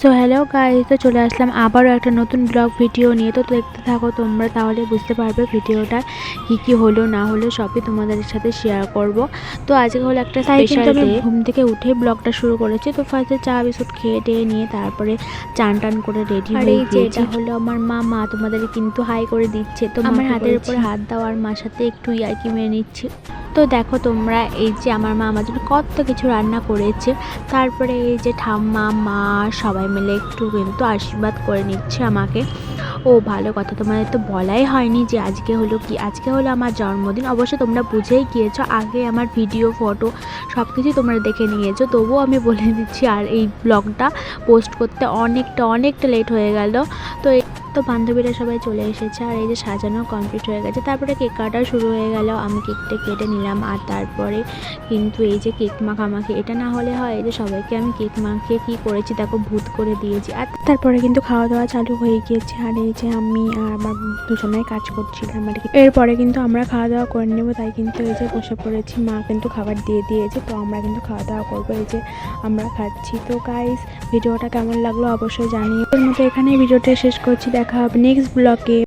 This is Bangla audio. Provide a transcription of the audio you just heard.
সো হ্যালো গাইস, তো চলে আসলাম আবারও একটা নতুন ব্লগ ভিডিও নিয়ে। তো দেখতে থাকো তোমরা, তাহলে বুঝতে পারবে ভিডিওটা কি হলো না হলো সবই তোমাদের সাথে শেয়ার করব। তো আজকে হলো একটা স্পেশাল ডে। আমি ঘুম থেকে উঠে ব্লগটা শুরু করেছি। তো ফার্স্টে চা বিস্কুট খেয়ে টেয়ে নিয়ে তারপরে চান টান করে রেডি হয়ে গিয়েছি। এটা হলো আমার মা তোমাদের কিন্তু হাই করে দিচ্ছে। তো আমার হাতের উপরে হাত দেওয়ার মার সাথে একটু ইয়ার্কি মেরে নিচ্ছি। তো দেখো তোমরা, এই যে আমার মা আমার জন্য কত কিছু রান্না করেছে। তারপরে এই যে ঠাম্মা মা সবাই মিলে একটু কিন্তু আশীর্বাদ করে নিচ্ছে আমাকে। ও ভালো কথা, তোমাদের তো বলাই হয়নি যে আজকে হলো আমার জন্মদিন। অবশ্য তোমরা বুঝেই গিয়েছো, আগে আমার ভিডিও ফটো সব কিছুই তোমরা দেখে নিয়েছো, তবুও আমি বলে দিচ্ছি। আর এই ব্লগটা পোস্ট করতে অনেকটা লেট হয়ে গেল। তো বান্ধবীরা সবাই চলে এসেছে, আর এই যে সাজানো কমপ্লিট হয়ে গেছে। তারপরে কেক কাটা শুরু হয়ে গেল, আমি কেকটা কেটে নিলাম। আর তারপরে কিন্তু এই যে কেক মাখামাখি, এটা না হলে হয়। এই যে সবাইকে আমি কেক মাখিয়ে কী করেছি দেখো, ভূত করে দিয়েছি। আর তারপরে কিন্তু খাওয়া দাওয়া চালু হয়ে গিয়েছে। আর এই যে আমি আর আমার দুজনেই কাজ করছিলাম আর কি। এরপরে কিন্তু আমরা খাওয়া দাওয়া করে নেবো, তাই কিন্তু এই যে বসে পড়েছি। মা কিন্তু খাবার দিয়ে দিয়েছে, তো আমরা কিন্তু খাওয়া দাওয়া করবো। এই যে আমরা খাচ্ছি। তো গাইস, ভিডিওটা কেমন লাগলো অবশ্যই জানিয়ে। এর মতো এখানেই ভিডিওটা শেষ করছি। দেখা হবে নেক্সট ব্লগে।